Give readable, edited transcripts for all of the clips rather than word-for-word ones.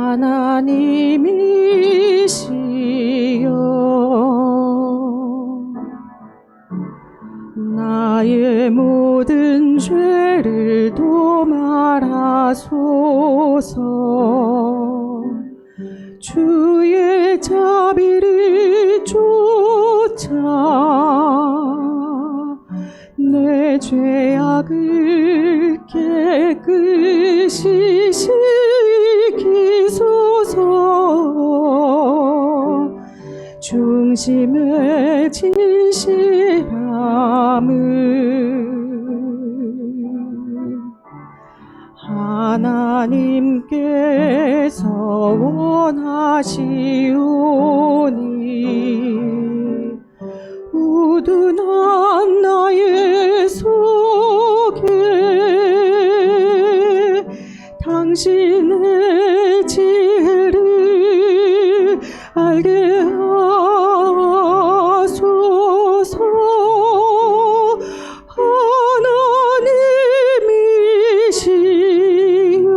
하나님이시여 나의 모든 죄를 도말하소서. 주의 자비를 쫓아 내 죄악을 깨끗이 씻기소서. 중심의 진실함을 하나님께서 원하시오니 우둔한 나의 속에 당신의 지혜를 알게 하소서. 하나님이시여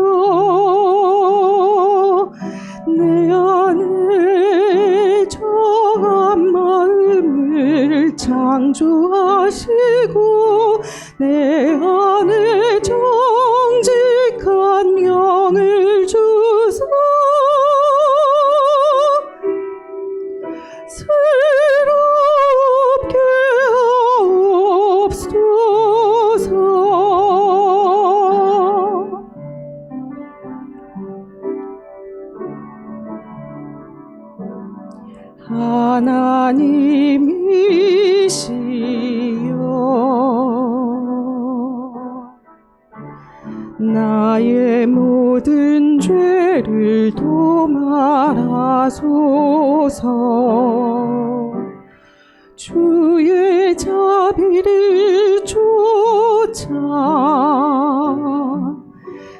내 안에 정한 마음을 창조하시고 내 안에 정직한 영을 주사 새롭게 하옵소서. 하나님이시여 나의 모든 죄를 도말하소서. 주의 자비를 쫓아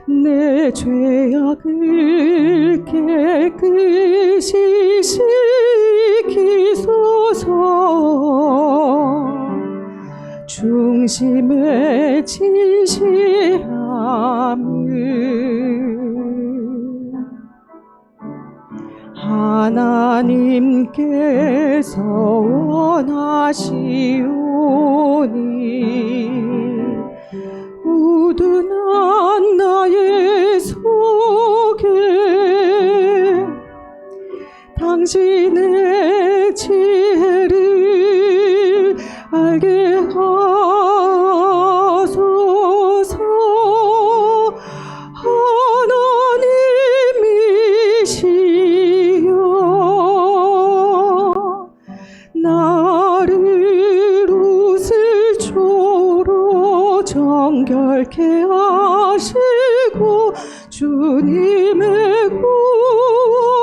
내 죄악을 깨끗이 씻기소서. 중심의 진실함을 하나님께서 원하시오니 우둔한 나의 속에 당신의 지혜를 알게 하소서. 하나님이시여 나를 웃을초로 정결케 하시고 주님의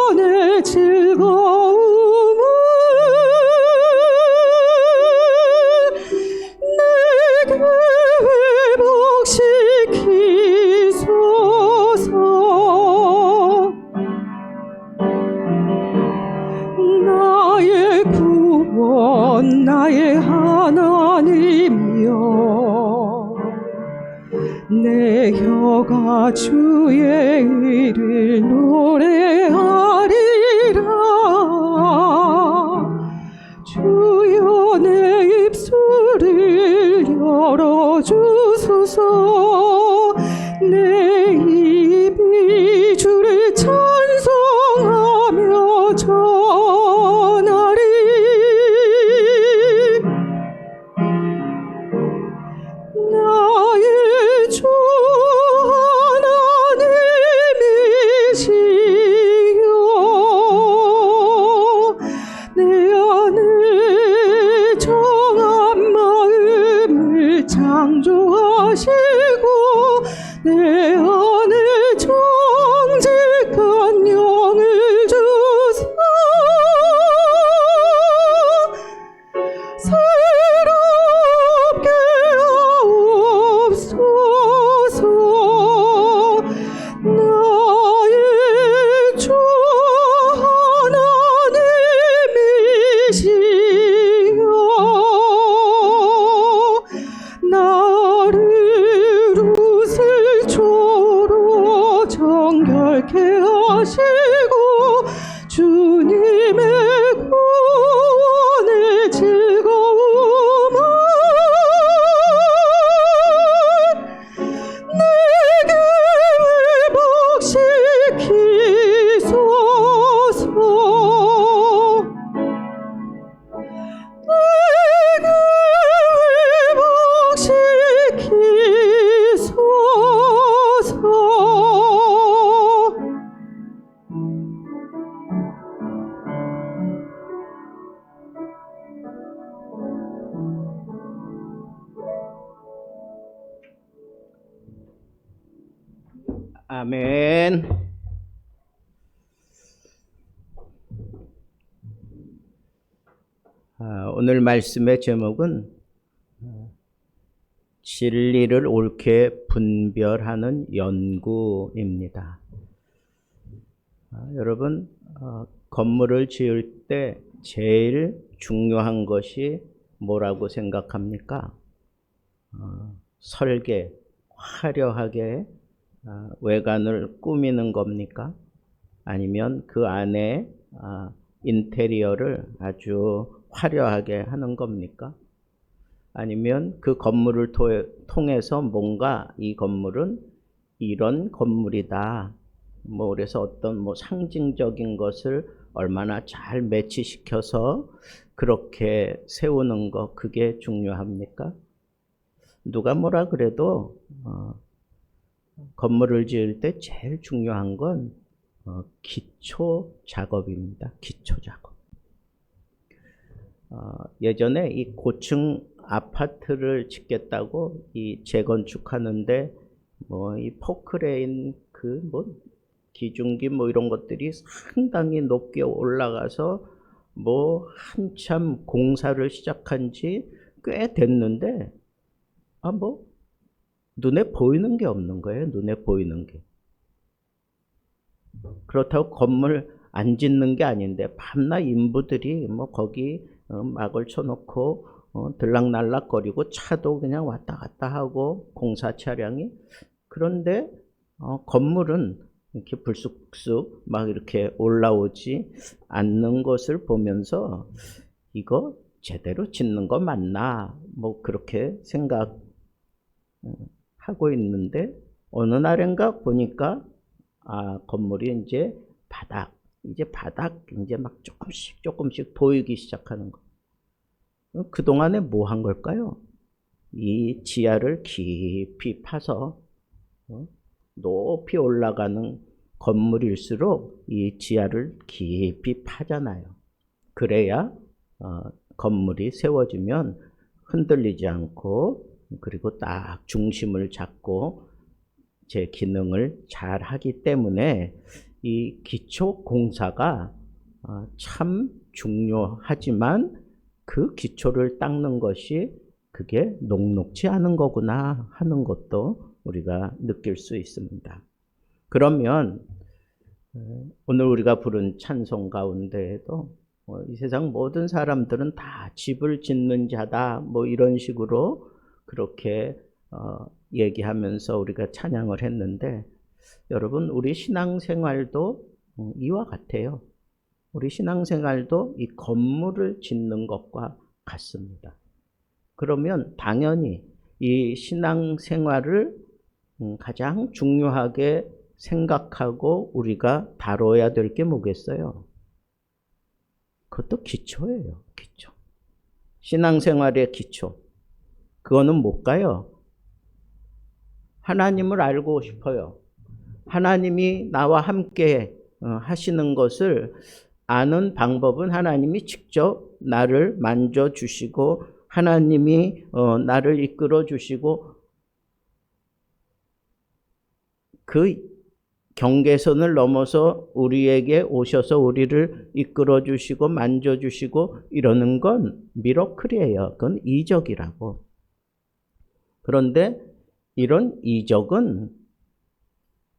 구원의 즐거움을 내게 회복시키소서. 나의 구원 나의 하나님이여 내 혀가 주의 의를 노래하리라. 주여 내 입술을 열어주소서. 내 입이 주를 찬송하며 전하리. 나의 주 하나님이시여 내 안에 정한 마음을 창조하시고 내 안에 정직한 영을 주사 새롭게 하옵소서. 나의 주 하나님이시여 나를 웃을 초 아멘. 오늘 말씀의 제목은 진리를 옳게 분별하는 연구입니다. 여러분, 건물을 지을 때 제일 중요한 것이 뭐라고 생각합니까? 설계, 화려하게 외관을 꾸미는 겁니까? 아니면 그 안에 인테리어를 아주 화려하게 하는 겁니까? 아니면 그 건물을 통해서 뭔가 이 건물은 이런 건물이다. 그래서 어떤 상징적인 것을 얼마나 잘 매치시켜서 그렇게 세우는 거, 그게 중요합니까? 누가 뭐라 그래도 건물을 지을 때 제일 중요한 건 기초 작업입니다. 기초 작업. 예전에 이 고층 아파트를 짓겠다고 이 재건축하는데 이 포크레인 기중기 이런 것들이 상당히 높게 올라가서 한참 공사를 시작한 지 꽤 됐는데 눈에 보이는 게 없는 거예요. 눈에 보이는 게. 그렇다고 건물 안 짓는 게 아닌데 밤낮 인부들이 거기 막을 쳐놓고 들락날락거리고 차도 그냥 왔다 갔다 하고 공사 차량이. 그런데 건물은 이렇게 불쑥쑥 이렇게 올라오지 않는 것을 보면서 이거 제대로 짓는 거 맞나 그렇게 생각하고 있는데 어느 날인가 보니까 건물이 이제 바닥 이제 조금씩 보이기 시작하는 거. 그동안에 뭐 한 걸까요? 이 지하를 깊이 파서 높이 올라가는 건물일수록 이 지하를 깊이 파잖아요. 그래야 건물이 세워지면 흔들리지 않고 그리고 딱 중심을 잡고 제 기능을 잘 하기 때문에 이 기초 공사가 참 중요하지만 그 기초를 닦는 것이 그게 녹록지 않은 거구나 하는 것도 우리가 느낄 수 있습니다. 그러면 오늘 우리가 부른 찬송 가운데에도 이 세상 모든 사람들은 다 집을 짓는 자다 이런 식으로 그렇게 얘기하면서 우리가 찬양을 했는데 여러분 우리 신앙생활도 이와 같아요. 우리 신앙생활도 이 건물을 짓는 것과 같습니다. 그러면 당연히 이 신앙생활을 가장 중요하게 생각하고 우리가 다뤄야 될 게 뭐겠어요? 그것도 기초예요. 기초. 신앙생활의 기초. 그거는 뭘까요? 하나님을 알고 싶어요. 하나님이 나와 함께 하시는 것을 아는 방법은 하나님이 직접 나를 만져주시고 하나님이 나를 이끌어 주시고 그 경계선을 넘어서 우리에게 오셔서 우리를 이끌어 주시고 만져주시고 이러는 건 미러클이에요. 그건 이적이라고. 그런데 이런 이적은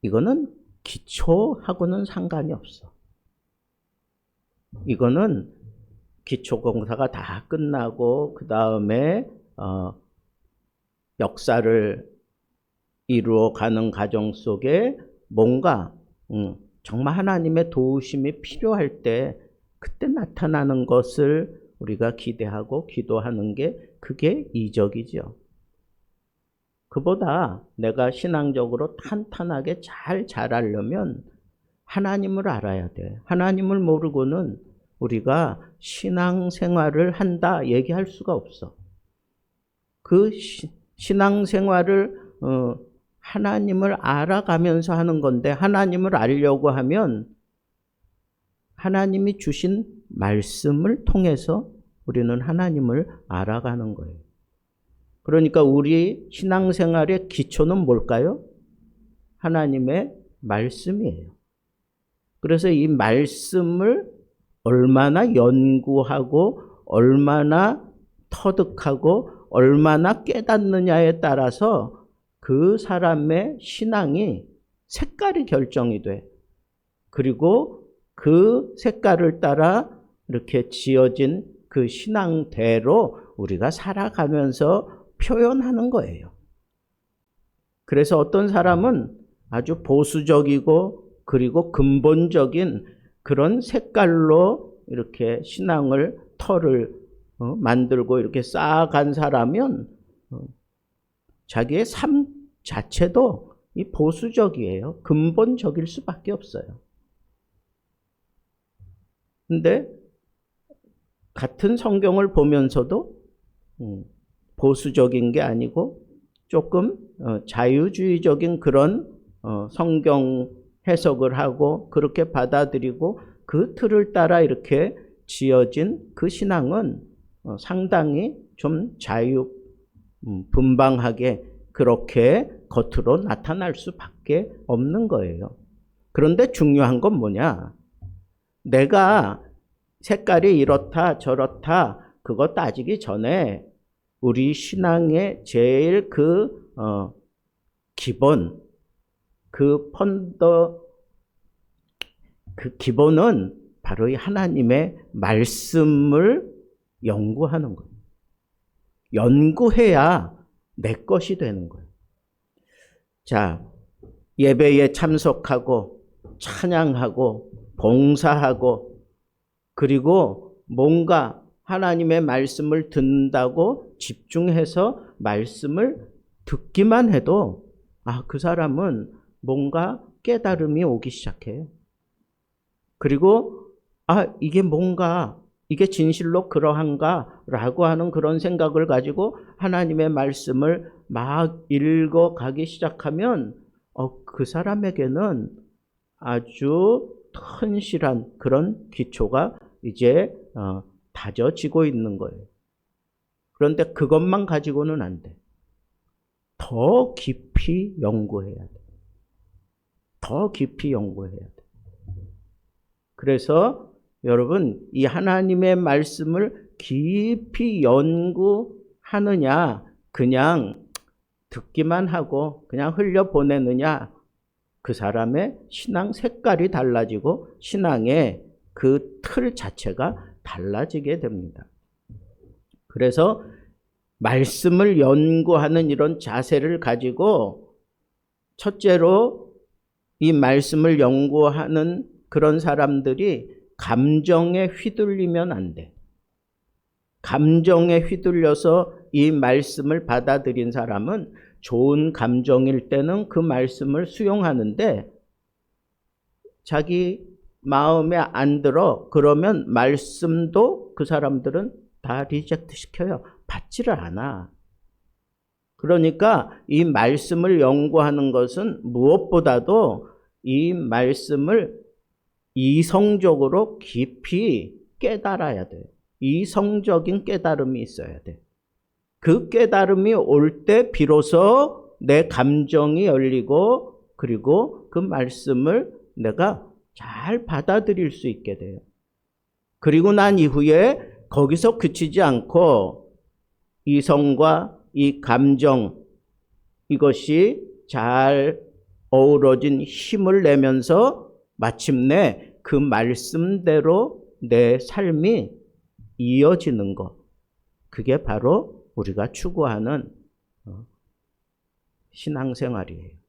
이거는 기초하고는 상관이 없어. 이거는 기초공사가 다 끝나고 그 다음에 역사를 이루어가는 과정 속에 뭔가 정말 하나님의 도우심이 필요할 때 그때 나타나는 것을 우리가 기대하고 기도하는 게 그게 이적이죠. 그보다 내가 신앙적으로 탄탄하게 잘 자라려면 하나님을 알아야 돼. 하나님을 모르고는 우리가 신앙생활을 한다 얘기할 수가 없어. 그 신앙생활을 하나님을 알아가면서 하는 건데 하나님을 알려고 하면 하나님이 주신 말씀을 통해서 우리는 하나님을 알아가는 거예요. 그러니까 우리 신앙생활의 기초는 뭘까요? 하나님의 말씀이에요. 그래서 이 말씀을 얼마나 연구하고 얼마나 터득하고 얼마나 깨닫느냐에 따라서 그 사람의 신앙이 색깔이 결정이 돼. 그리고 그 색깔을 따라 이렇게 지어진 그 신앙대로 우리가 살아가면서 표현하는 거예요. 그래서 어떤 사람은 아주 보수적이고 그리고 근본적인 그런 색깔로 이렇게 신앙을 털을 만들고 이렇게 쌓아간 사람은 자기의 삶 자체도 이 보수적이에요. 근본적일 수밖에 없어요. 근데 같은 성경을 보면서도 보수적인 게 아니고 조금 자유주의적인 그런 성경 해석을 하고 그렇게 받아들이고 그 틀을 따라 이렇게 지어진 그 신앙은 상당히 좀 분방하게 그렇게 겉으로 나타날 수밖에 없는 거예요. 그런데 중요한 건 뭐냐? 내가 색깔이 이렇다 저렇다 그거 따지기 전에 우리 신앙의 제일 기본 그 기본은 바로 이 하나님의 말씀을 연구하는 거예요. 연구해야 내 것이 되는 거예요. 자, 예배에 참석하고 찬양하고 봉사하고 그리고 뭔가 하나님의 말씀을 듣는다고 집중해서 말씀을 듣기만 해도 그 사람은 뭔가 깨달음이 오기 시작해요. 그리고 이게 뭔가 이게 진실로 그러한가 라고 하는 그런 생각을 가지고 하나님의 말씀을 막 읽어가기 시작하면 그 사람에게는 아주 튼실한 그런 기초가 이제 다져지고 있는 거예요. 그런데 그것만 가지고는 안 돼. 더 깊이 연구해야 돼. 더 깊이 연구해야 돼. 그래서 여러분 이 하나님의 말씀을 깊이 연구하느냐 그냥 듣기만 하고 그냥 흘려보내느냐 그 사람의 신앙 색깔이 달라지고 신앙의 그 틀 자체가 달라지게 됩니다. 그래서 말씀을 연구하는 이런 자세를 가지고 첫째로 이 말씀을 연구하는 그런 사람들이 감정에 휘둘리면 안 돼. 감정에 휘둘려서 이 말씀을 받아들인 사람은 좋은 감정일 때는 그 말씀을 수용하는데 자기 마음에 안 들어 그러면 말씀도 그 사람들은 다 리젝트 시켜요. 받지를 않아. 그러니까 이 말씀을 연구하는 것은 무엇보다도 이 말씀을 이성적으로 깊이 깨달아야 돼요. 이성적인 깨달음이 있어야 돼. 그 깨달음이 올 때 비로소 내 감정이 열리고 그리고 그 말씀을 내가 잘 받아들일 수 있게 돼요. 그리고 난 이후에 거기서 그치지 않고 이성과 이 감정 이것이 잘 어우러진 힘을 내면서 마침내 그 말씀대로 내 삶이 이어지는 것. 그게 바로 우리가 추구하는 신앙생활이에요.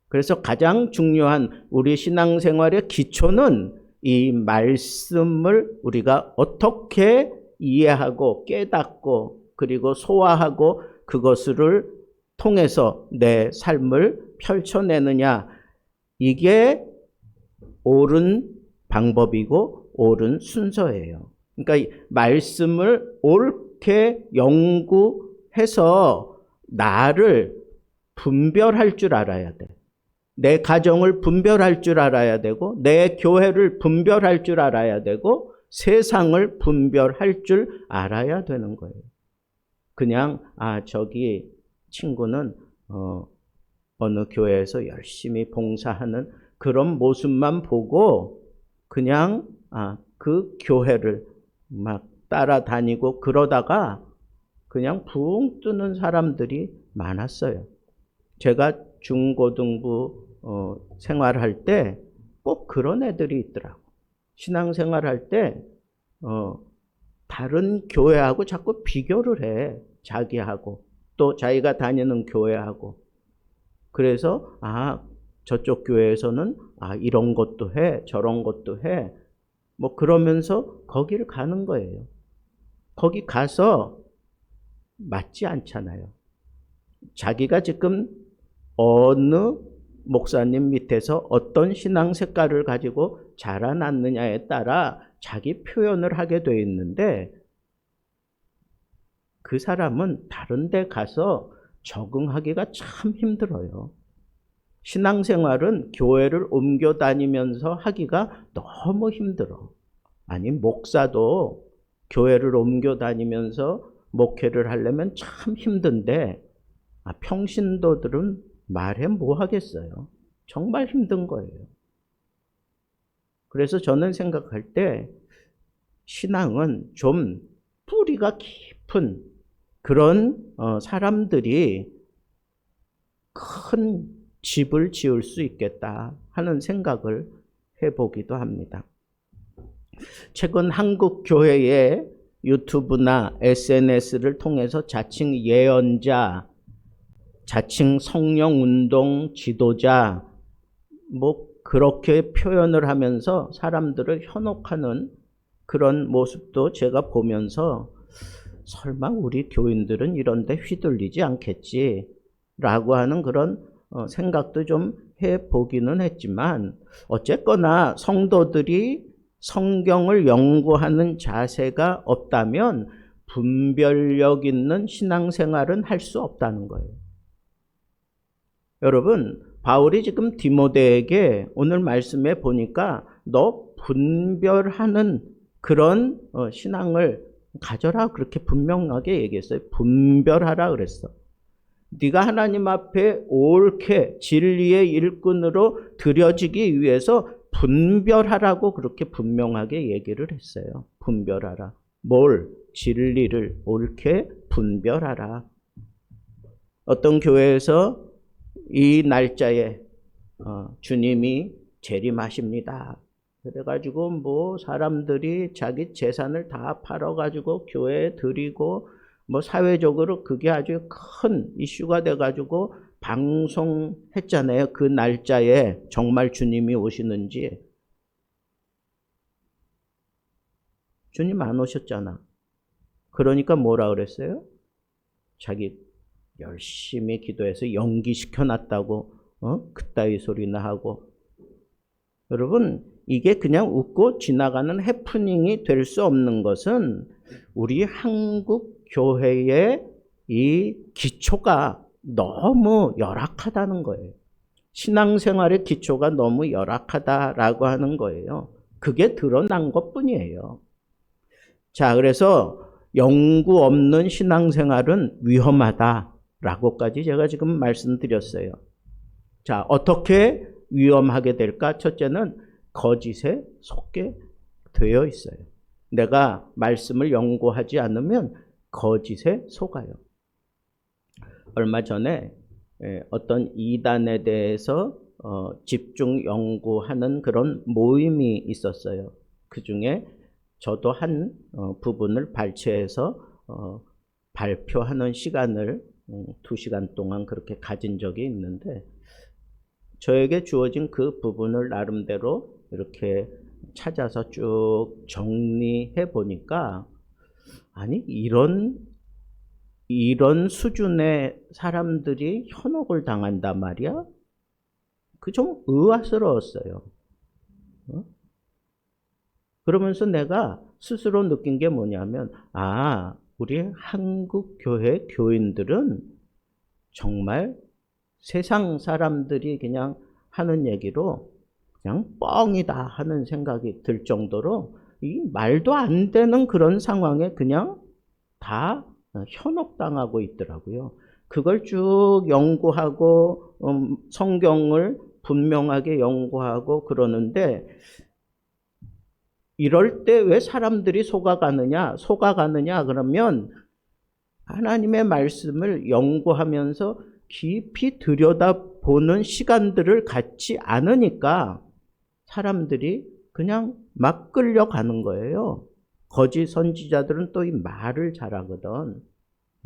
그래서 가장 중요한 우리 신앙생활의 기초는 이 말씀을 우리가 어떻게 이해하고 깨닫고 그리고 소화하고 그것을 통해서 내 삶을 펼쳐내느냐. 이게 옳은 방법이고 옳은 순서예요. 그러니까 이 말씀을 옳게 연구해서 나를 분별할 줄 알아야 돼. 내 가정을 분별할 줄 알아야 되고 내 교회를 분별할 줄 알아야 되고 세상을 분별할 줄 알아야 되는 거예요. 그냥 저기 친구는 어느 교회에서 열심히 봉사하는 그런 모습만 보고 그냥 그 교회를 막 따라다니고 그러다가 그냥 붕 뜨는 사람들이 많았어요. 제가 중고등부 생활할 때 꼭 그런 애들이 있더라고. 신앙생활할 때 다른 교회하고 자꾸 비교를 해. 자기하고 또 자기가 다니는 교회하고. 그래서 저쪽 교회에서는 이런 것도 해, 저런 것도 해. 뭐 그러면서 거기를 가는 거예요. 거기 가서 맞지 않잖아요. 자기가 지금 어느 목사님 밑에서 어떤 신앙 색깔을 가지고 자라났느냐에 따라 자기 표현을 하게 돼 있는데 그 사람은 다른 데 가서 적응하기가 참 힘들어요. 신앙생활은 교회를 옮겨 다니면서 하기가 너무 힘들어. 아니, 목사도 교회를 옮겨 다니면서 목회를 하려면 참 힘든데 평신도들은 말해 뭐 하겠어요. 정말 힘든 거예요. 그래서 저는 생각할 때 신앙은 좀 뿌리가 깊은 그런 사람들이 큰 집을 지을 수 있겠다 하는 생각을 해보기도 합니다. 최근 한국 교회의 유튜브나 SNS를 통해서 자칭 예언자, 자칭 성령운동 지도자, 뭐 그렇게 표현을 하면서 사람들을 현혹하는 그런 모습도 제가 보면서 설마 우리 교인들은 이런 데 휘둘리지 않겠지 라고 하는 그런 생각도 좀 해보기는 했지만 어쨌거나 성도들이 성경을 연구하는 자세가 없다면 분별력 있는 신앙생활은 할 수 없다는 거예요. 여러분, 바울이 지금 디모데에게 오늘 말씀에 보니까 너 분별하는 그런 신앙을 가져라 그렇게 분명하게 얘기했어요. 분별하라 그랬어. 네가 하나님 앞에 옳게 진리의 일꾼으로 드려지기 위해서 분별하라고 그렇게 분명하게 얘기를 했어요. 분별하라. 뭘? 진리를 옳게 분별하라. 어떤 교회에서 이 날짜에 주님이 재림하십니다. 그래가지고 뭐 사람들이 자기 재산을 다 팔아가지고 교회에 드리고 뭐 사회적으로 그게 아주 큰 이슈가 돼가지고 방송했잖아요. 그 날짜에 정말 주님이 오시는지. 주님 안 오셨잖아. 그러니까 뭐라 그랬어요? 자기 열심히 기도해서 연기시켜놨다고 그따위 소리나 하고. 여러분, 이게 그냥 웃고 지나가는 해프닝이 될 수 없는 것은 우리 한국 교회의 이 기초가 너무 열악하다는 거예요. 신앙생활의 기초가 너무 열악하다라고 하는 거예요. 그게 드러난 것뿐이에요. 자, 그래서 연구 없는 신앙생활은 위험하다라고까지 제가 지금 말씀드렸어요. 자, 어떻게 위험하게 될까? 첫째는 거짓에 속게 되어 있어요. 내가 말씀을 연구하지 않으면 거짓에 속아요. 얼마 전에 어떤 이단에 대해서 집중 연구하는 그런 모임이 있었어요. 그 중에 저도 한 부분을 발췌해서 발표하는 시간을 2시간 동안 그렇게 가진 적이 있는데 저에게 주어진 그 부분을 나름대로 이렇게 찾아서 쭉 정리해 보니까 아니 이런 수준의 사람들이 현혹을 당한단 말이야? 그 좀 의아스러웠어요. 그러면서 내가 스스로 느낀 게 뭐냐면 우리 한국 교회 교인들은 정말 세상 사람들이 그냥 하는 얘기로 그냥 뻥이다 하는 생각이 들 정도로 이 말도 안 되는 그런 상황에 그냥 다 현혹당하고 있더라고요. 그걸 쭉 연구하고 성경을 분명하게 연구하고 그러는데 이럴 때 왜 사람들이 속아가느냐 그러면 하나님의 말씀을 연구하면서 깊이 들여다보는 시간들을 갖지 않으니까 사람들이 그냥 막 끌려가는 거예요. 거짓 선지자들은 또 이 말을 잘하거든.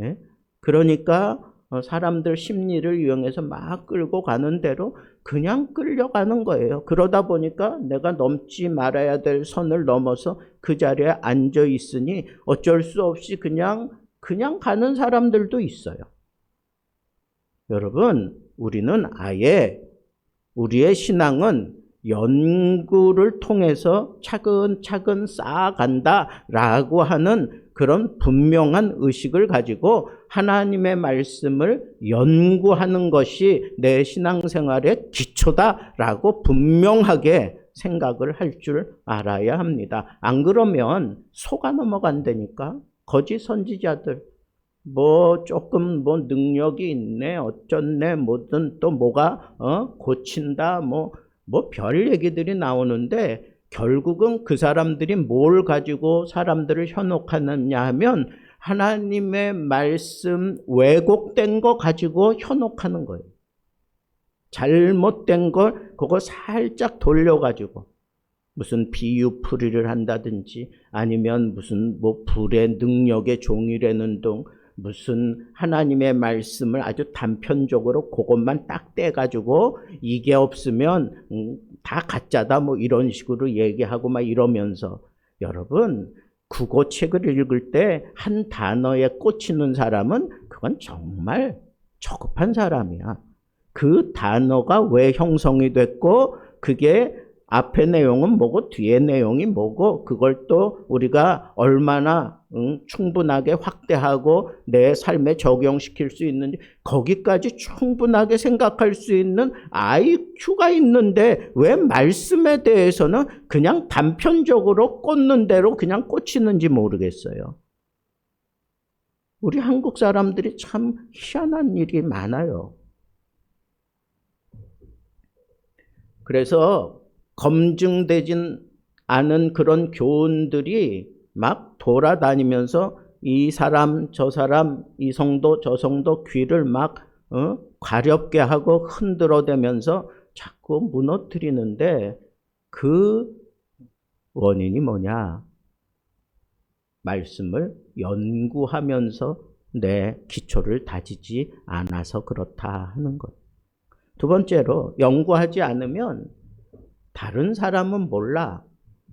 예? 그러니까 사람들 심리를 이용해서 막 끌고 가는 대로 그냥 끌려가는 거예요. 그러다 보니까 내가 넘지 말아야 될 선을 넘어서 그 자리에 앉아 있으니 어쩔 수 없이 그냥 가는 사람들도 있어요. 여러분, 우리는 아예 우리의 신앙은 연구를 통해서 차근차근 쌓아간다라고 하는 그런 분명한 의식을 가지고 하나님의 말씀을 연구하는 것이 내 신앙생활의 기초다라고 분명하게 생각을 할 줄 알아야 합니다. 안 그러면 속아 넘어간다니까. 거짓 선지자들 조금 능력이 있네 어쩌네 뭐든 또 뭐가 고친다 별 얘기들이 나오는데 결국은 그 사람들이 뭘 가지고 사람들을 현혹하느냐 하면 하나님의 말씀 왜곡된 거 가지고 현혹하는 거예요. 잘못된 걸 그거 살짝 돌려가지고 무슨 비유풀이를 한다든지 아니면 무슨 불의 능력의 종이라는 동 무슨 하나님의 말씀을 아주 단편적으로 그것만 딱 떼가지고 이게 없으면 다 가짜다 이런 식으로 얘기하고 막 이러면서 여러분 국어책을 읽을 때 한 단어에 꽂히는 사람은 그건 정말 저급한 사람이야. 그 단어가 왜 형성이 됐고 그게 앞의 내용은 뭐고 뒤의 내용이 뭐고 그걸 또 우리가 얼마나 충분하게 확대하고 내 삶에 적용시킬 수 있는지 거기까지 충분하게 생각할 수 있는 IQ가 있는데 왜 말씀에 대해서는 그냥 단편적으로 꽂는 대로 그냥 꽂히는지 모르겠어요. 우리 한국 사람들이 참 희한한 일이 많아요. 그래서 검증되진 않은 그런 교훈들이 막 돌아다니면서 이 사람 저 사람 이 성도 저 성도 귀를 막 가렵게 하고 흔들어대면서 자꾸 무너뜨리는데 그 원인이 뭐냐? 말씀을 연구하면서 내 기초를 다지지 않아서 그렇다 하는 것. 두 번째로 연구하지 않으면 다른 사람은 몰라.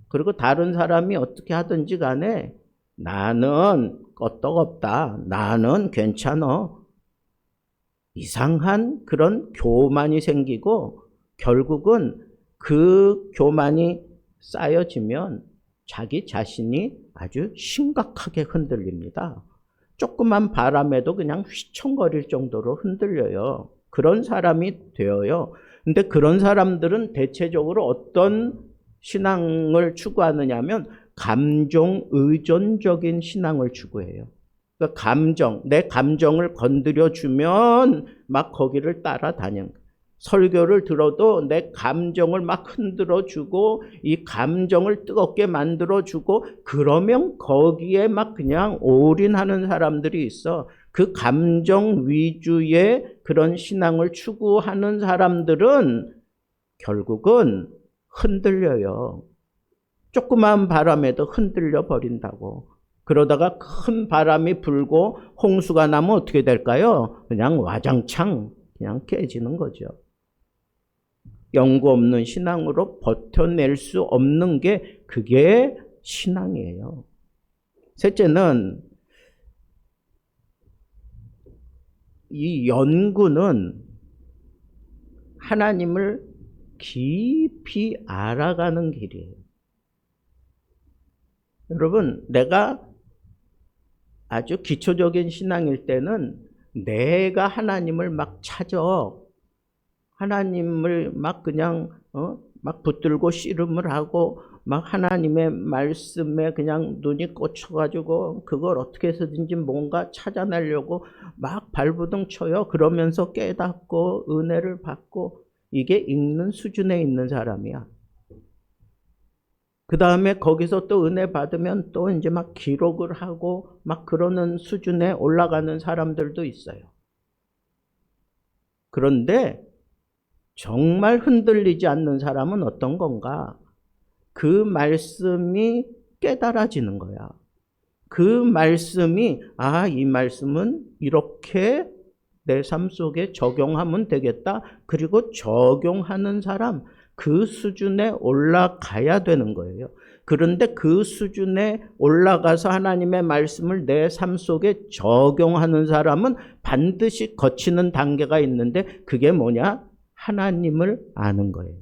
그리고 다른 사람이 어떻게 하든지 간에 나는 끄떡없다. 나는 괜찮아. 이상한 그런 교만이 생기고 결국은 그 교만이 쌓여지면 자기 자신이 아주 심각하게 흔들립니다. 조그만 바람에도 그냥 휘청거릴 정도로 흔들려요. 그런 사람이 되어요. 근데 그런 사람들은 대체적으로 어떤 신앙을 추구하느냐 하면 감정 의존적인 신앙을 추구해요. 그러니까 내 감정을 건드려주면 막 거기를 따라다니는 거예요. 설교를 들어도 내 감정을 막 흔들어주고 이 감정을 뜨겁게 만들어주고 그러면 거기에 막 그냥 올인하는 사람들이 있어. 그 감정 위주의 그런 신앙을 추구하는 사람들은 결국은 흔들려요. 조그만 바람에도 흔들려 버린다고. 그러다가 큰 바람이 불고 홍수가 나면 어떻게 될까요? 그냥 와장창 그냥 깨지는 거죠. 연구 없는 신앙으로 버텨낼 수 없는 게 그게 신앙이에요. 셋째는 이 연구는 하나님을 깊이 알아가는 길이에요. 여러분, 내가 아주 기초적인 신앙일 때는 내가 하나님을 막 찾아. 하나님을 막 그냥 막 붙들고 씨름을 하고 막 하나님의 말씀에 그냥 눈이 꽂혀가지고 그걸 어떻게 해서든지 뭔가 찾아내려고 막 발부둥 쳐요. 그러면서 깨닫고 은혜를 받고 이게 읽는 수준에 있는 사람이야. 그 다음에 거기서 또 은혜 받으면 또 이제 막 기록을 하고 막 그러는 수준에 올라가는 사람들도 있어요. 그런데 정말 흔들리지 않는 사람은 어떤 건가? 그 말씀이 깨달아지는 거야. 그 말씀이 이 말씀은 이렇게 내 삶 속에 적용하면 되겠다. 그리고 적용하는 사람, 그 수준에 올라가야 되는 거예요. 그런데 그 수준에 올라가서 하나님의 말씀을 내 삶 속에 적용하는 사람은 반드시 거치는 단계가 있는데 그게 뭐냐? 하나님을 아는 거예요.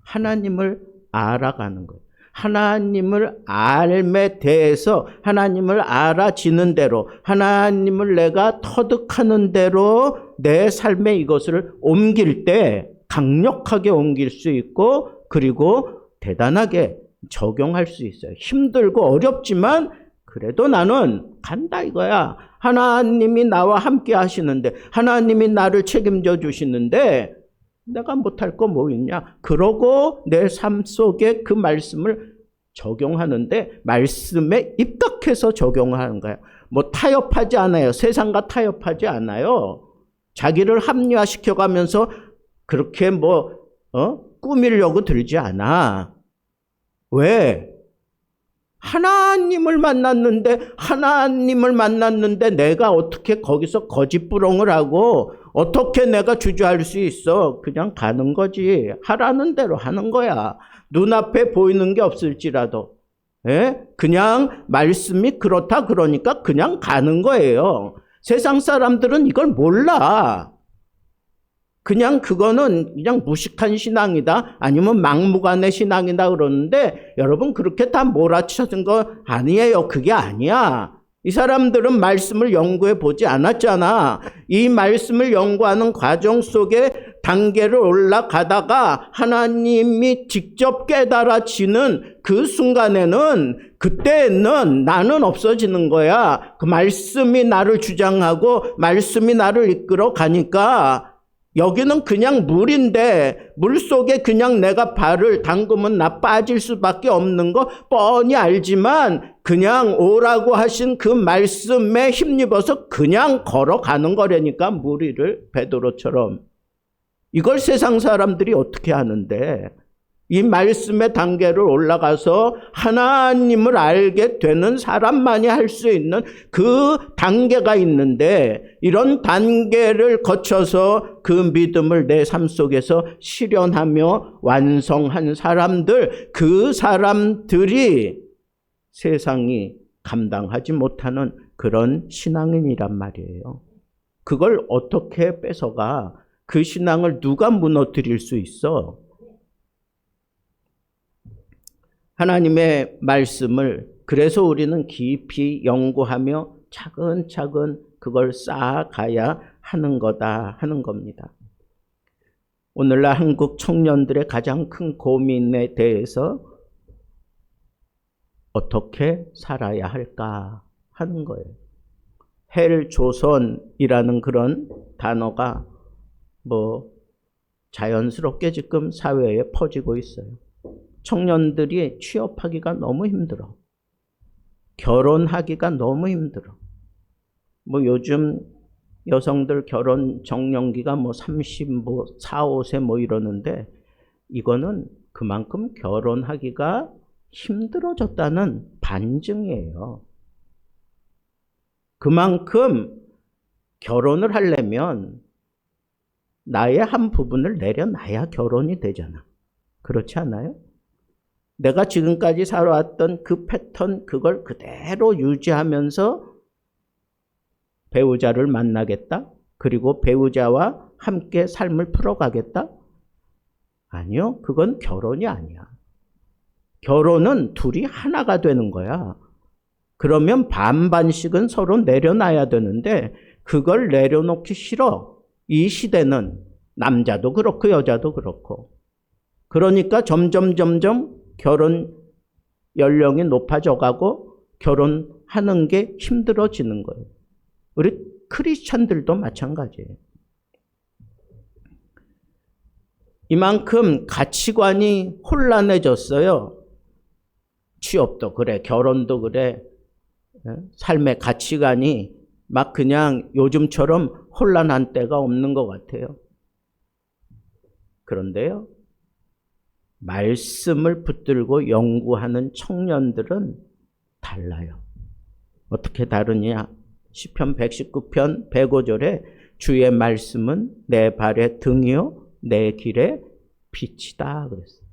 하나님을 알아가는 거예요. 하나님을 알매 대해서 하나님을 알아지는 대로 하나님을 내가 터득하는 대로 내 삶에 이것을 옮길 때 강력하게 옮길 수 있고 그리고 대단하게 적용할 수 있어요. 힘들고 어렵지만 그래도 나는 간다 이거야. 하나님이 나와 함께 하시는데 하나님이 나를 책임져 주시는데 내가 못할 거 뭐 있냐? 그러고 내 삶 속에 그 말씀을 적용하는데 말씀에 입각해서 적용하는 거야. 뭐 타협하지 않아요. 세상과 타협하지 않아요. 자기를 합리화시켜가면서 그렇게 꾸미려고 들지 않아. 왜? 하나님을 만났는데 내가 어떻게 거기서 거짓부렁을 하고 어떻게 내가 주저할 수 있어? 그냥 가는 거지. 하라는 대로 하는 거야. 눈앞에 보이는 게 없을지라도. 그냥 말씀이 그렇다 그러니까 그냥 가는 거예요. 세상 사람들은 이걸 몰라. 그냥 그거는 그냥 무식한 신앙이다 아니면 막무가내 신앙이다 그러는데 여러분 그렇게 다 몰아쳐진 거 아니에요. 그게 아니야. 이 사람들은 말씀을 연구해 보지 않았잖아. 이 말씀을 연구하는 과정 속에 단계를 올라가다가 하나님이 직접 깨달아지는 그 순간에는 그때는 나는 없어지는 거야. 그 말씀이 나를 주장하고 말씀이 나를 이끌어 가니까 여기는 그냥 물인데 물속에 그냥 내가 발을 담그면 나 빠질 수밖에 없는 거 뻔히 알지만 그냥 오라고 하신 그 말씀에 힘입어서 그냥 걸어가는 거라니까 물 위를 베드로처럼. 이걸 세상 사람들이 어떻게 하는데 이 말씀의 단계를 올라가서 하나님을 알게 되는 사람만이 할 수 있는 그 단계가 있는데 이런 단계를 거쳐서 그 믿음을 내 삶 속에서 실현하며 완성한 사람들, 그 사람들이 세상이 감당하지 못하는 그런 신앙인이란 말이에요. 그걸 어떻게 뺏어가? 그 신앙을 누가 무너뜨릴 수 있어? 하나님의 말씀을 그래서 우리는 깊이 연구하며 차근차근 그걸 쌓아가야 하는 거다 하는 겁니다. 오늘날 한국 청년들의 가장 큰 고민에 대해서 어떻게 살아야 할까 하는 거예요. 헬조선이라는 그런 단어가 자연스럽게 지금 사회에 퍼지고 있어요. 청년들이 취업하기가 너무 힘들어. 결혼하기가 너무 힘들어. 요즘 여성들 결혼 정년기가 30, 4, 5세 이러는데 이거는 그만큼 결혼하기가 힘들어졌다는 반증이에요. 그만큼 결혼을 하려면 나의 한 부분을 내려놔야 결혼이 되잖아. 그렇지 않아요? 내가 지금까지 살아왔던 그 패턴 그걸 그대로 유지하면서 배우자를 만나겠다? 그리고 배우자와 함께 삶을 풀어가겠다? 아니요. 그건 결혼이 아니야. 결혼은 둘이 하나가 되는 거야. 그러면 반반씩은 서로 내려놔야 되는데 그걸 내려놓기 싫어. 이 시대는 남자도 그렇고 여자도 그렇고. 그러니까 점점 결혼 연령이 높아져 가고 결혼하는 게 힘들어지는 거예요. 우리 크리스찬들도 마찬가지예요. 이만큼 가치관이 혼란해졌어요. 취업도 그래, 결혼도 그래, 삶의 가치관이 막 그냥 요즘처럼 혼란한 때가 없는 것 같아요. 그런데요, 말씀을 붙들고 연구하는 청년들은 달라요. 어떻게 다르냐? 시편 119편 105절에 주의 말씀은 내 발의 등이요 내 길의 빛이다 그랬어요.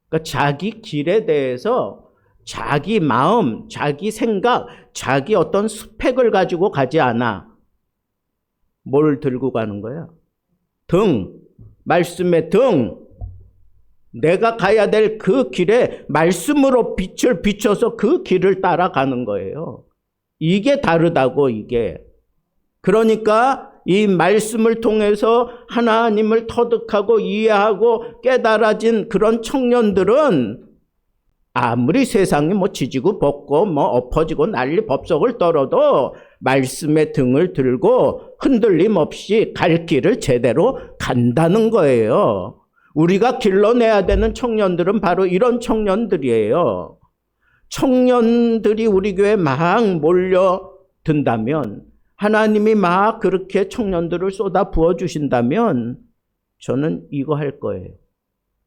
그러니까 자기 길에 대해서 자기 마음, 자기 생각, 자기 어떤 스펙을 가지고 가지 않아. 뭘 들고 가는 거야? 등, 말씀의 등. 내가 가야 될 그 길에 말씀으로 빛을 비춰서 그 길을 따라가는 거예요. 이게 다르다고, 이게. 그러니까 이 말씀을 통해서 하나님을 터득하고 이해하고 깨달아진 그런 청년들은 아무리 세상이 뭐 지지고 볶고 뭐 엎어지고 난리 법석을 떨어도 말씀의 등을 들고 흔들림 없이 갈 길을 제대로 간다는 거예요. 우리가 길러내야 되는 청년들은 바로 이런 청년들이에요. 청년들이 우리 교회에 막 몰려든다면, 하나님이 막 그렇게 청년들을 쏟아 부어주신다면 저는 이거 할 거예요.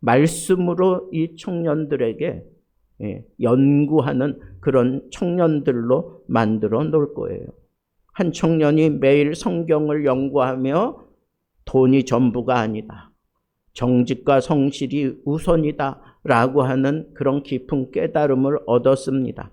말씀으로 이 청년들에게 연구하는 그런 청년들로 만들어 놓을 거예요. 한 청년이 매일 성경을 연구하며 돈이 전부가 아니다, 정직과 성실이 우선이다 라고 하는 그런 깊은 깨달음을 얻었습니다.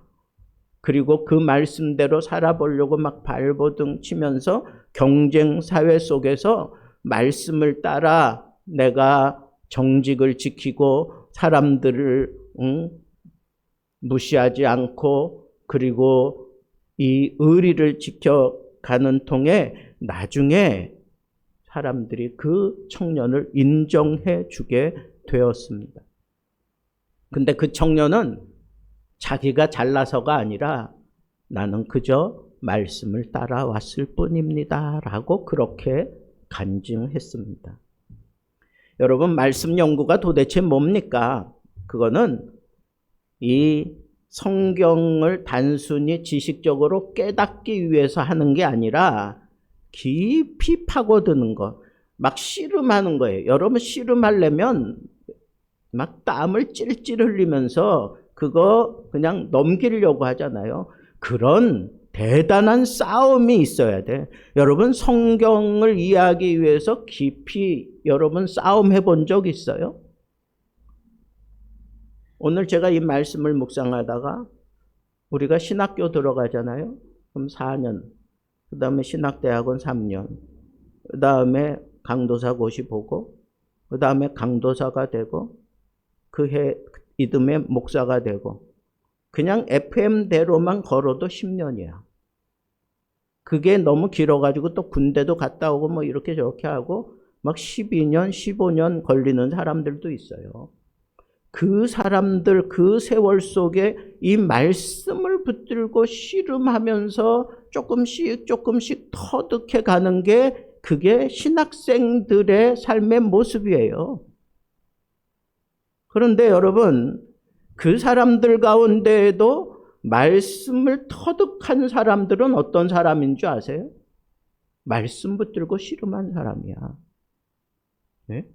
그리고 그 말씀대로 살아보려고 막 발버둥 치면서 경쟁 사회 속에서 말씀을 따라 내가 정직을 지키고 사람들을 무시하지 않고 그리고 이 의리를 지켜가는 통에 나중에 사람들이 그 청년을 인정해 주게 되었습니다. 근데 그 청년은 자기가 잘나서가 아니라 나는 그저 말씀을 따라왔을 뿐입니다 라고 그렇게 간증했습니다. 여러분, 말씀 연구가 도대체 뭡니까? 그거는 이 성경을 단순히 지식적으로 깨닫기 위해서 하는 게 아니라 깊이 파고드는 거, 막 씨름하는 거예요. 여러분, 씨름하려면 막 땀을 찔찔 흘리면서 그거 그냥 넘기려고 하잖아요. 그런 대단한 싸움이 있어야 돼. 여러분, 성경을 이해하기 위해서 깊이 여러분 싸움해 본 적 있어요? 오늘 제가 이 말씀을 묵상하다가 우리가 신학교 들어가잖아요. 그럼 4년, 그 다음에 신학대학원 3년, 그 다음에 강도사 고시 보고, 그 다음에 강도사가 되고, 그 해 이듬해 목사가 되고, 그냥 FM대로만 걸어도 10년이야. 그게 너무 길어가지고 또 군대도 갔다 오고 뭐 이렇게 저렇게 하고 막 12년, 15년 걸리는 사람들도 있어요. 그 사람들 그 세월 속에 이 말씀을 붙들고 씨름하면서 조금씩 터득해 가는 게 그게 신학생들의 삶의 모습이에요. 그런데 여러분, 그 사람들 가운데에도 말씀을 터득한 사람들은 어떤 사람인 줄 아세요? 말씀 붙들고 씨름한 사람이야. 네?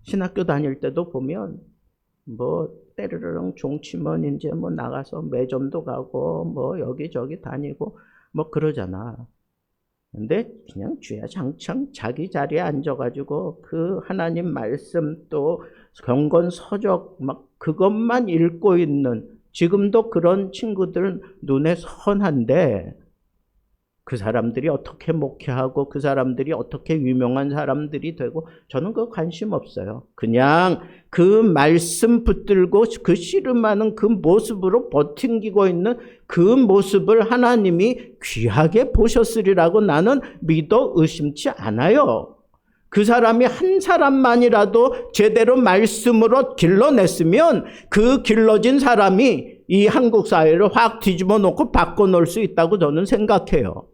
신학교 다닐 때도 보면 뭐 때르르렁 종치면 이제 뭐 나가서 매점도 가고 뭐 여기저기 다니고 뭐 그러잖아. 근데 그냥 주야장창 자기 자리에 앉아가지고 그 하나님 말씀 또 경건 서적 막 그것만 읽고 있는, 지금도 그런 친구들은 눈에 선한데 그 사람들이 어떻게 목회하고 그 사람들이 어떻게 유명한 사람들이 되고 저는 그거 관심 없어요. 그냥 그 말씀 붙들고 그 씨름하는 그 모습으로 버팅기고 있는 그 모습을 하나님이 귀하게 보셨으리라고 나는 믿어 의심치 않아요. 그 사람이 한 사람만이라도 제대로 말씀으로 길러냈으면 그 길러진 사람이 이 한국 사회를 확 뒤집어 놓고 바꿔놓을 수 있다고 저는 생각해요.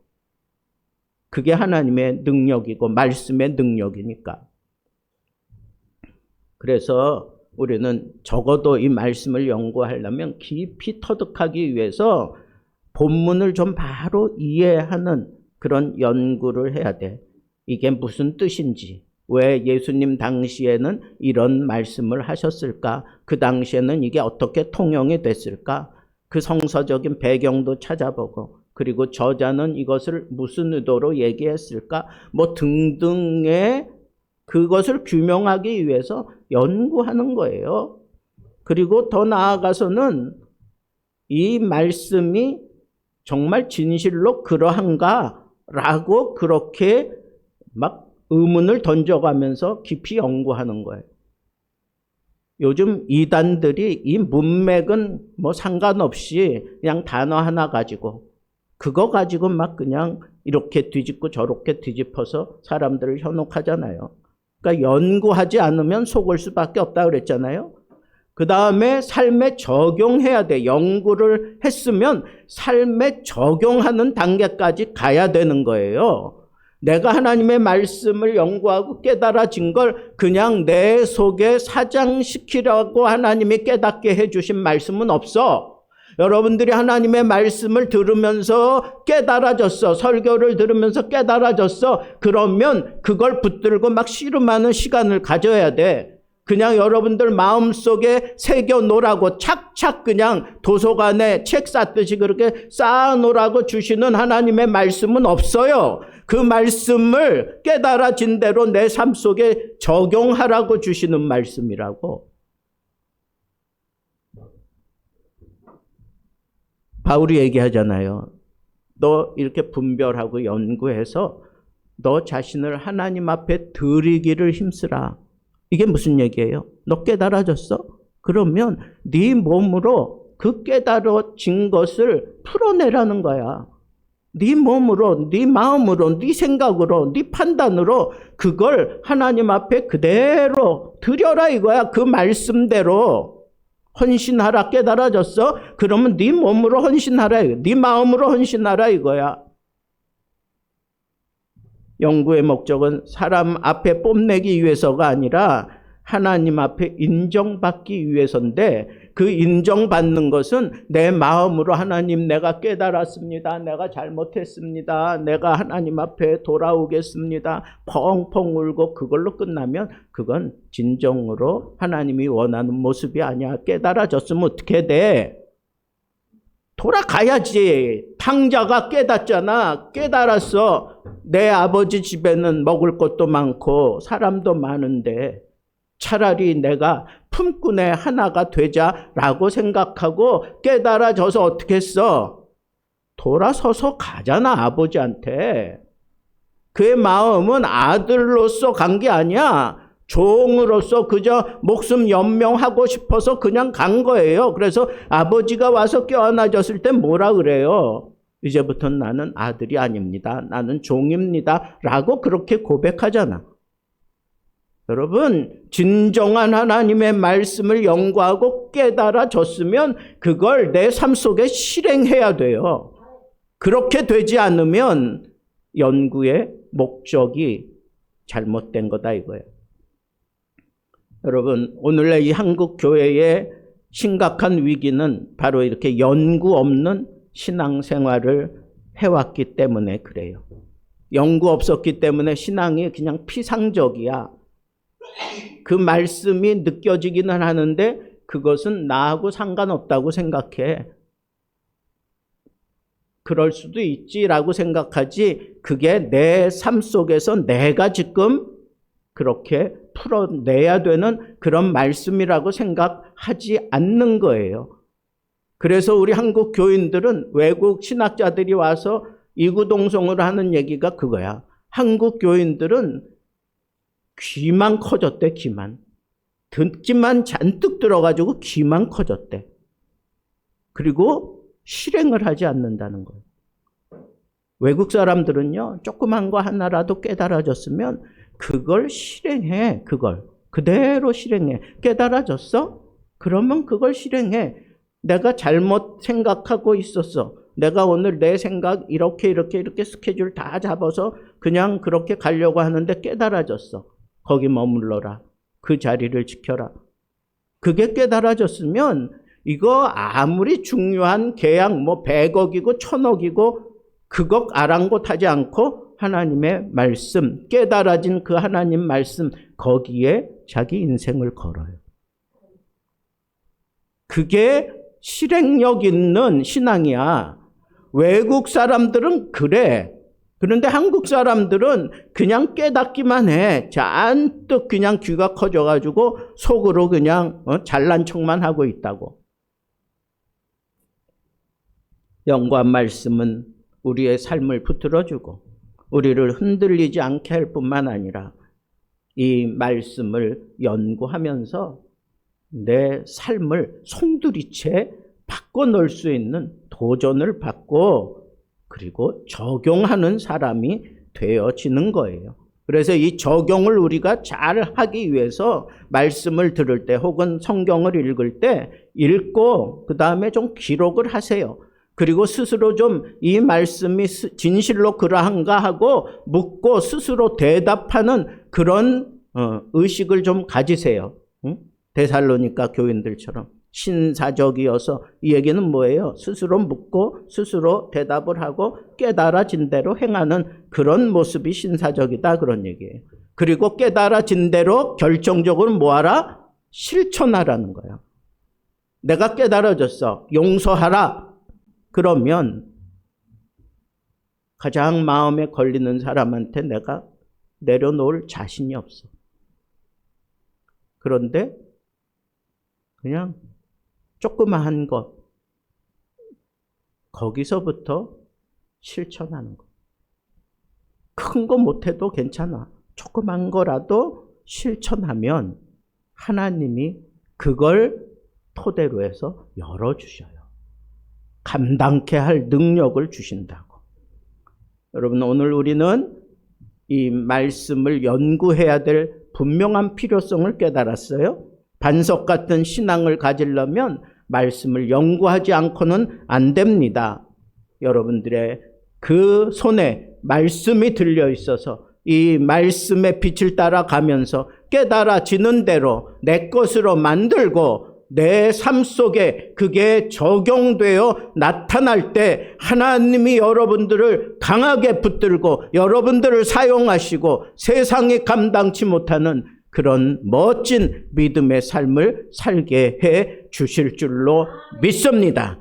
그게 하나님의 능력이고 말씀의 능력이니까. 그래서 우리는 적어도 이 말씀을 연구하려면 깊이 터득하기 위해서 본문을 좀 바로 이해하는 그런 연구를 해야 돼. 이게 무슨 뜻인지, 왜 예수님 당시에는 이런 말씀을 하셨을까? 그 당시에는 이게 어떻게 통용이 됐을까? 그 성서적인 배경도 찾아보고, 그리고 저자는 이것을 무슨 의도로 얘기했을까? 뭐 등등의 그것을 규명하기 위해서 연구하는 거예요. 그리고 더 나아가서는 이 말씀이 정말 진실로 그러한가라고 그렇게 막 의문을 던져가면서 깊이 연구하는 거예요. 요즘 이단들이 이 문맥은 뭐 상관없이 그냥 단어 하나 가지고 그거 가지고 막 그냥 이렇게 뒤집고 저렇게 뒤집어서 사람들을 현혹하잖아요. 그러니까 연구하지 않으면 속을 수밖에 없다 그랬잖아요. 그 다음에 삶에 적용해야 돼. 연구를 했으면 삶에 적용하는 단계까지 가야 되는 거예요. 내가 하나님의 말씀을 연구하고 깨달아진 걸 그냥 내 속에 사장시키라고 하나님이 깨닫게 해주신 말씀은 없어. 여러분들이 하나님의 말씀을 들으면서 깨달아졌어. 설교를 들으면서 깨달아졌어. 그러면 그걸 붙들고 막 씨름하는 시간을 가져야 돼. 그냥 여러분들 마음속에 새겨놓으라고 착착 그냥 도서관에 책 쌓듯이 그렇게 쌓아놓으라고 주시는 하나님의 말씀은 없어요. 그 말씀을 깨달아진 대로 내 삶 속에 적용하라고 주시는 말씀이라고. 바울이 얘기하잖아요. 너 이렇게 분별하고 연구해서 너 자신을 하나님 앞에 드리기를 힘쓰라. 이게 무슨 얘기예요? 너 깨달아졌어? 그러면 네 몸으로 그 깨달아진 것을 풀어내라는 거야. 네 몸으로, 네 마음으로, 네 생각으로, 네 판단으로 그걸 하나님 앞에 그대로 드려라 이거야. 그 말씀대로 헌신하라. 깨달아졌어? 그러면 네 몸으로 헌신하라. 네 마음으로 헌신하라 이거야. 연구의 목적은 사람 앞에 뽐내기 위해서가 아니라 하나님 앞에 인정받기 위해서인데, 그 인정받는 것은 내 마음으로 하나님 내가 깨달았습니다. 내가 잘못했습니다. 내가 하나님 앞에 돌아오겠습니다. 펑펑 울고 그걸로 끝나면 그건 진정으로 하나님이 원하는 모습이 아니야. 깨달아졌으면 어떻게 돼? 돌아가야지. 탕자가 깨닫잖아. 깨달았어. 내 아버지 집에는 먹을 것도 많고 사람도 많은데 차라리 내가 품꾼의 하나가 되자라고 생각하고 깨달아져서 어떻게 했어? 돌아서서 가잖아, 아버지한테. 그의 마음은 아들로서 간 게 아니야. 종으로서 그저 목숨 연명하고 싶어서 그냥 간 거예요. 그래서 아버지가 와서 껴안아줬을 때 뭐라 그래요? 이제부터는 나는 아들이 아닙니다. 나는 종입니다. 라고 그렇게 고백하잖아. 여러분, 진정한 하나님의 말씀을 연구하고 깨달아졌으면 그걸 내 삶 속에 실행해야 돼요. 그렇게 되지 않으면 연구의 목적이 잘못된 거다 이거예요. 여러분, 오늘날 이 한국 교회의 심각한 위기는 바로 이렇게 연구 없는 신앙생활을 해왔기 때문에 그래요. 연구 없었기 때문에 신앙이 그냥 피상적이야. 그 말씀이 느껴지기는 하는데 그것은 나하고 상관없다고 생각해. 그럴 수도 있지라고 생각하지, 그게 내 삶 속에서 내가 지금 그렇게 풀어내야 되는 그런 말씀이라고 생각하지 않는 거예요. 그래서 우리 한국 교인들은 외국 신학자들이 와서 이구동성으로 하는 얘기가 그거야. 한국 교인들은 귀만 커졌대, 귀만. 듣기만 잔뜩 들어가지고 귀만 커졌대. 그리고 실행을 하지 않는다는 거예요. 외국 사람들은요, 조그만 거 하나라도 깨달아졌으면 그걸 실행해. 그걸 그대로 실행해. 깨달아졌어? 그러면 그걸 실행해. 내가 잘못 생각하고 있었어. 내가 오늘 내 생각 이렇게 스케줄 다 잡아서 그냥 그렇게 가려고 하는데 깨달아졌어. 거기 머물러라. 그 자리를 지켜라. 그게 깨달아졌으면 이거 아무리 중요한 계약 100억이고 1000억이고 그거 아랑곳하지 않고 하나님의 말씀, 깨달아진 그 하나님 말씀 거기에 자기 인생을 걸어요. 그게 실행력 있는 신앙이야. 외국 사람들은 그래. 그런데 한국 사람들은 그냥 깨닫기만 해. 잔뜩 그냥 귀가 커져가지고 속으로 그냥 잘난 척만 하고 있다고. 영과 말씀은 우리의 삶을 붙들어주고 우리를 흔들리지 않게 할 뿐만 아니라 이 말씀을 연구하면서 내 삶을 송두리째 바꿔놓을 수 있는 도전을 받고 그리고 적용하는 사람이 되어지는 거예요. 그래서 이 적용을 우리가 잘 하기 위해서 말씀을 들을 때 혹은 성경을 읽을 때 읽고 그 다음에 좀 기록을 하세요. 그리고 스스로 좀 이 말씀이 진실로 그러한가 하고 묻고 스스로 대답하는 그런 의식을 좀 가지세요. 응? 데살로니가 교인들처럼 신사적이어서 이 얘기는 뭐예요? 스스로 묻고 스스로 대답을 하고 깨달아진 대로 행하는 그런 모습이 신사적이다 그런 얘기예요. 그리고 깨달아진 대로 결정적으로 뭐하라? 실천하라는 거예요. 내가 깨달아졌어. 용서하라. 그러면 가장 마음에 걸리는 사람한테 내가 내려놓을 자신이 없어. 그런데 그냥 조그마한 것 거기서부터 실천하는 것. 큰 거 못해도 괜찮아. 조그만 거라도 실천하면 하나님이 그걸 토대로 해서 열어주셔요. 감당케 할 능력을 주신다고. 여러분 오늘 우리는 이 말씀을 연구해야 될 분명한 필요성을 깨달았어요. 반석 같은 신앙을 가지려면 말씀을 연구하지 않고는 안 됩니다. 여러분들의 그 손에 말씀이 들려 있어서 이 말씀의 빛을 따라가면서 깨달아지는 대로 내 것으로 만들고 내 삶 속에 그게 적용되어 나타날 때 하나님이 여러분들을 강하게 붙들고 여러분들을 사용하시고 세상이 감당치 못하는 그런 멋진 믿음의 삶을 살게 해 주실 줄로 믿습니다.